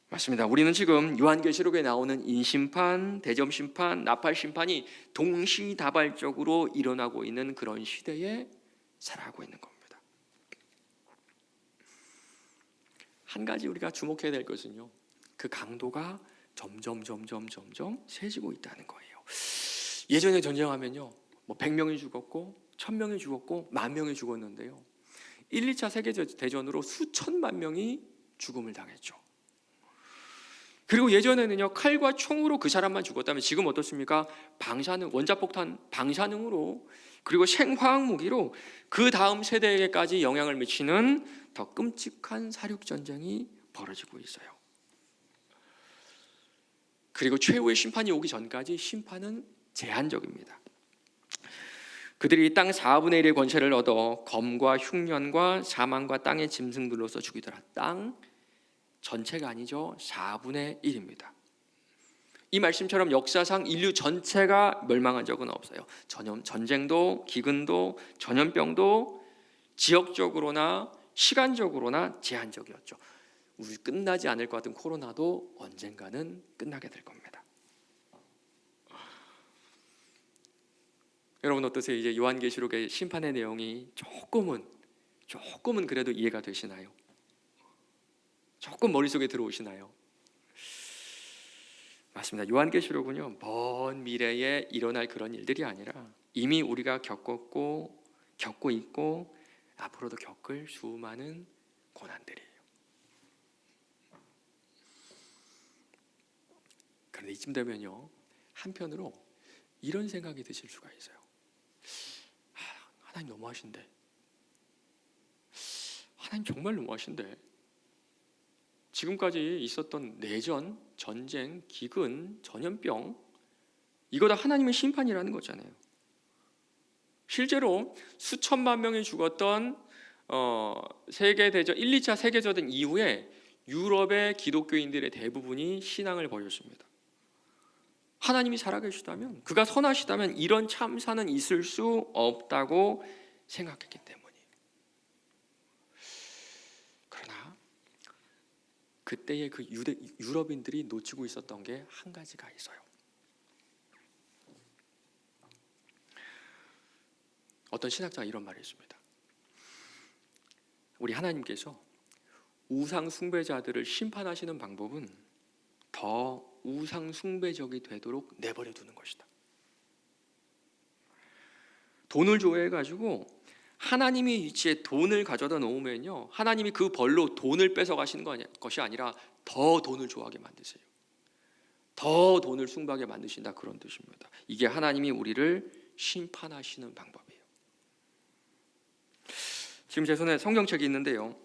맞습니다. 우리는 지금 요한계시록에 나오는 인심판, 대점심판, 나팔심판이 동시다발적으로 일어나고 있는 그런 시대에 살아가고 있는 겁니다. 한 가지 우리가 주목해야 될 것은요, 그 강도가 점점 세지고 있다는 거예요. 예전에 전쟁하면요, 100명이 죽었고 1000명이 죽었고 10,000명이 죽었는데요, 1, 2차 세계대전으로 수천만 명이 죽음을 당했죠. 그리고 예전에는요, 칼과 총으로 그 사람만 죽었다면 지금 어떻습니까? 방사능, 원자폭탄 방사능으로, 그리고 생화학 무기로 그 다음 세대에게까지 영향을 미치는 더 끔찍한 사륙전쟁이 벌어지고 있어요. 그리고 최후의 심판이 오기 전까지 심판은 제한적입니다. 그들이 땅 4분의 1의 권세를 얻어 검과 흉년과 사망과 땅의 짐승들로서 죽이더라. 땅 전체가 아니죠. 4분의 1입니다. 이 말씀처럼 역사상 인류 전체가 멸망한 적은 없어요. 전쟁도, 기근도, 전염병도 지역적으로나 시간적으로나 제한적이었죠. 우리 끝나지 않을 것 같은 코로나도 언젠가는 끝나게 될 겁니다. 여러분 어떠세요? 이제 요한계시록의 심판의 내용이 조금은 그래도 이해가 되시나요? 조금 머릿속에 들어오시나요? 맞습니다. 요한계시록은요, 먼 미래에 일어날 그런 일들이 아니라 이미 우리가 겪고 있고 앞으로도 겪을 수많은 고난들이에요. 그런데 이쯤 되면요, 한편으로 이런 생각이 드실 수가 있어요. 하나님 너무하신데, 하나님 정말 너무하신데, 지금까지 있었던 내전, 전쟁, 기근, 전염병, 이거 다 하나님의 심판이라는 거잖아요. 실제로 수천만 명이 죽었던 세계대전 1, 2차 세계대전 이후에 유럽의 기독교인들의 대부분이 신앙을 버렸습니다. 하나님이 살아계시다면, 그가 선하시다면 이런 참사는 있을 수 없다고 생각했기 때문이에요. 그러나 그때의 그 유럽인들이 놓치고 있었던 게 한 가지가 있어요. 어떤 신학자가 이런 말을 했습니다. 우리 하나님께서 우상 숭배자들을 심판하시는 방법은 더 우상 숭배적이 되도록 내버려 두는 것이다. 돈을 좋아해가지고 하나님의 위치에 돈을 가져다 놓으면요, 하나님이 그 벌로 돈을 뺏어 가시는 것이 아니라 더 돈을 좋아하게 만드세요. 더 돈을 숭배하게 만드신다, 그런 뜻입니다. 이게 하나님이 우리를 심판하시는 방법이에요. 지금 제 손에 성경책이 있는데요,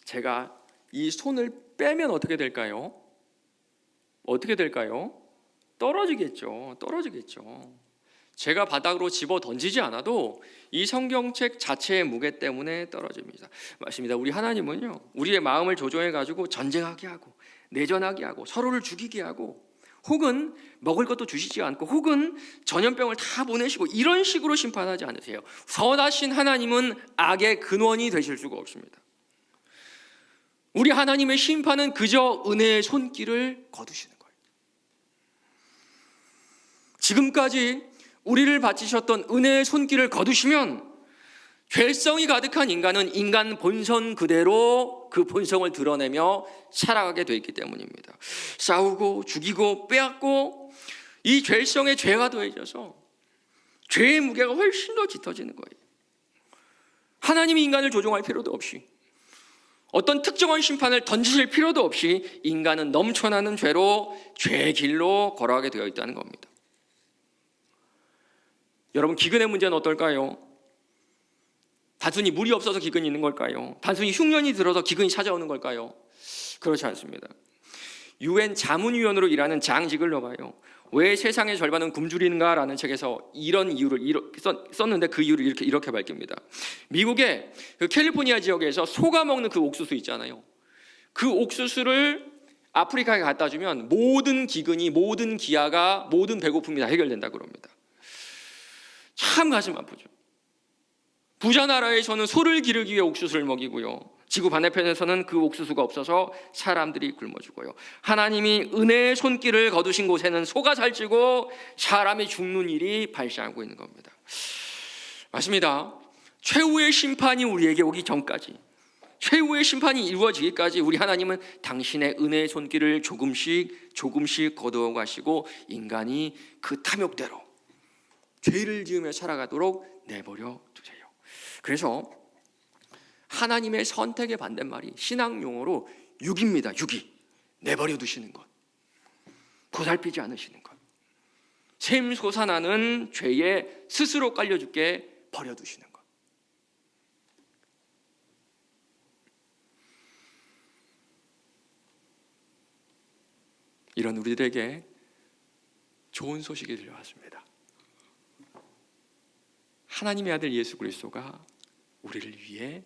제가 이 손을 빼면 어떻게 될까요? 어떻게 될까요? 떨어지겠죠. 제가 바닥으로 집어 던지지 않아도 이 성경책 자체의 무게 때문에 떨어집니다. 맞습니다. 우리 하나님은요, 우리의 마음을 조종해 가지고 전쟁하게 하고 내전하게 하고 서로를 죽이게 하고, 혹은 먹을 것도 주시지 않고, 혹은 전염병을 다 보내시고, 이런 식으로 심판하지 않으세요. 선하신 하나님은 악의 근원이 되실 수가 없습니다. 우리 하나님의 심판은 그저 은혜의 손길을 거두시는 거예요. 지금까지 우리를 바치셨던 은혜의 손길을 거두시면 죄성이 가득한 인간은 인간 본성 그대로 그 본성을 드러내며 살아가게 돼 있기 때문입니다. 싸우고 죽이고 빼앗고, 이 죄성에 죄가 더해져서 죄의 무게가 훨씬 더 짙어지는 거예요. 하나님이 인간을 조종할 필요도 없이, 어떤 특정한 심판을 던지실 필요도 없이 인간은 넘쳐나는 죄로 죄의 길로 걸어가게 되어 있다는 겁니다. 여러분, 기근의 문제는 어떨까요? 단순히 물이 없어서 기근이 있는 걸까요? 단순히 흉년이 들어서 기근이 찾아오는 걸까요? 그렇지 않습니다. UN 자문위원으로 일하는 장 지글러가요, 왜 세상의 절반은 굶주리는가 라는 책에서 이런 이유를 썼는데, 그 이유를 이렇게 밝힙니다. 미국의 그 캘리포니아 지역에서 소가 먹는 그 옥수수 있잖아요. 그 옥수수를 아프리카에 갖다 주면 모든 기근이, 모든 기아가, 모든 배고픔이 다 해결된다 그럽니다. 참 가슴 아프죠. 부자 나라에서는 소를 기르기 위해 옥수수를 먹이고요, 지구 반대편에서는 그 옥수수가 없어서 사람들이 굶어 죽어요. 하나님이 은혜의 손길을 거두신 곳에는 소가 살찌고 사람이 죽는 일이 발생하고 있는 겁니다. 맞습니다. 최후의 심판이 우리에게 오기 전까지, 최후의 심판이 이루어지기까지 우리 하나님은 당신의 은혜의 손길을 조금씩 거두어 가시고 인간이 그 탐욕대로 죄를 지으며 살아가도록 내버려 두세요. 그래서 하나님의 선택의 반대말이 신앙 용어로 유기입니다. 유기. 내버려 두시는 것, 보살피지 않으시는 것, 샘솟아나는 죄에 스스로 깔려 죽게 버려두시는 것. 이런 우리들에게 좋은 소식이 들려왔습니다. 하나님의 아들 예수 그리스도가 우리를 위해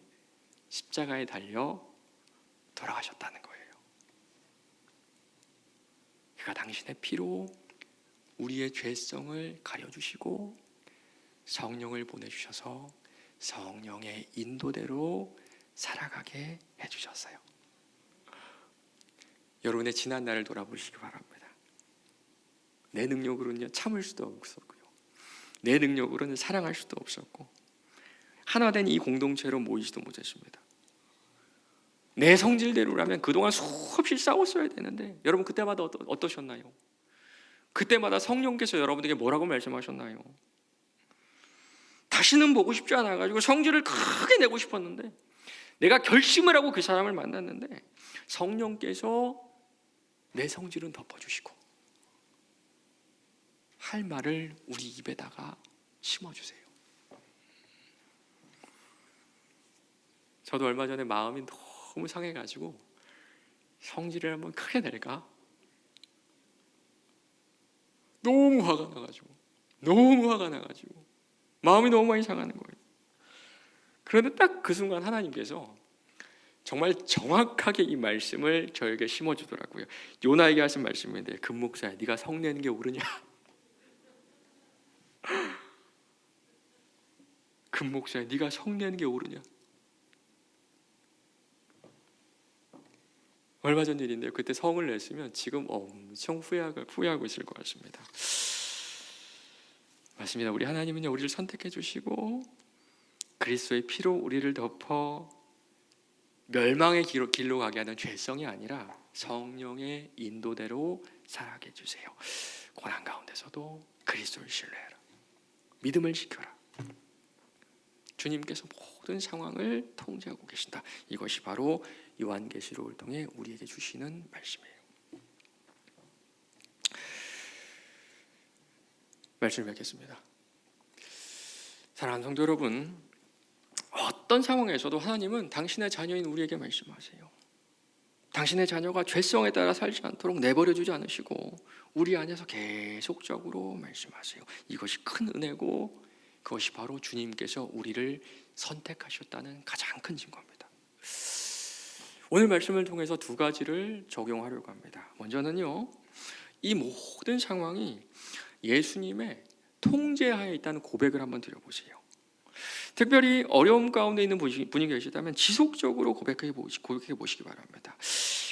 십자가에 달려 돌아가셨다는 거예요. 그가 당신의 피로 우리의 죄성을 가려주시고 성령을 보내주셔서 성령의 인도대로 살아가게 해주셨어요. 여러분의 지난 날을 돌아보시기 바랍니다. 내 능력으로는 참을 수도 없었고요, 내 능력으로는 사랑할 수도 없었고, 하나된 이 공동체로 모이지도 못했습니다. 내 성질대로라면 그동안 수없이 싸웠어야 되는데, 여러분 그때마다 어떠셨나요? 그때마다 성령께서 여러분에게 뭐라고 말씀하셨나요? 다시는 보고 싶지 않아가지고 성질을 크게 내고 싶었는데, 내가 결심을 하고 그 사람을 만났는데 성령께서 내 성질은 덮어주시고 할 말을 우리 입에다가 심어주세요. 저도 얼마 전에 마음이 너무 상해가지고 성질을 한번 크게 낼까? 너무 화가 나가지고 마음이 너무 많이 상하는 거예요. 그런데 딱 그 순간 하나님께서 정말 정확하게 이 말씀을 저에게 심어주더라고요. 요나에게 하신 말씀인데, 금목사야, 네가 성내는 게 옳으냐? 금목사야, 네가 성내는 게 옳으냐? 얼마 전 일인데요, 그때 성을 냈으면 지금 엄청 후회하고 있을 것 같습니다. 맞습니다. 우리 하나님은요, 우리를 선택해 주시고 그리스도의 피로 우리를 덮어 멸망의 길로 가게 하는 죄성이 아니라 성령의 인도대로 살아가게 해주세요. 고난 가운데서도 그리스도를 신뢰해라, 믿음을 지켜라. 주님께서 모든 상황을 통제하고 계신다. 이것이 바로 요한계시록을 통해 우리에게 주시는 말씀이에요. 말씀을 뵙겠습니다. 사랑하는 성도 여러분, 어떤 상황에서도 하나님은 당신의 자녀인 우리에게 말씀하세요. 당신의 자녀가 죄성에 따라 살지 않도록 내버려두지 않으시고 우리 안에서 계속적으로 말씀하세요. 이것이 큰 은혜고, 그것이 바로 주님께서 우리를 선택하셨다는 가장 큰 증거입니다. 오늘 말씀을 통해서 두 가지를 적용하려고 합니다. 먼저는요, 이 모든 상황이 예수님의 통제하에 있다는 고백을 한번 드려보세요. 특별히 어려움 가운데 있는 분이 계시다면 지속적으로 고백해 보시기 바랍니다.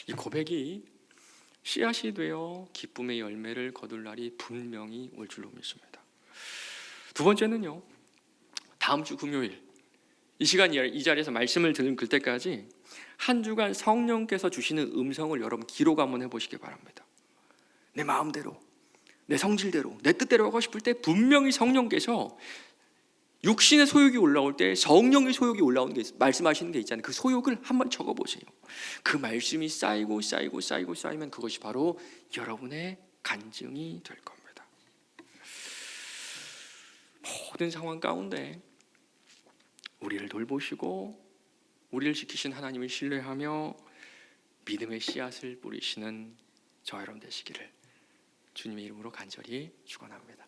이 고백이 씨앗이 되어 기쁨의 열매를 거둘 날이 분명히 올 줄로 믿습니다. 두 번째는요, 다음 주 금요일 이 시간 이 자리에서 말씀을 들을 때까지 한 주간 성령께서 주시는 음성을 여러분 기록 한번 해보시기 바랍니다. 내 마음대로, 내 성질대로, 내 뜻대로 하고 싶을 때 분명히 성령께서 육신의 소욕이 올라올 때 성령의 소욕이 올라오는 게 말씀하시는 게 있잖아요. 그 소욕을 한번 적어보세요. 그 말씀이 쌓이면 그것이 바로 여러분의 간증이 될 겁니다. 모든 상황 가운데 우리를 돌보시고 우리를 지키신 하나님을 신뢰하며 믿음의 씨앗을 뿌리시는 저 여러분 되시기를 주님의 이름으로 간절히 축원합니다.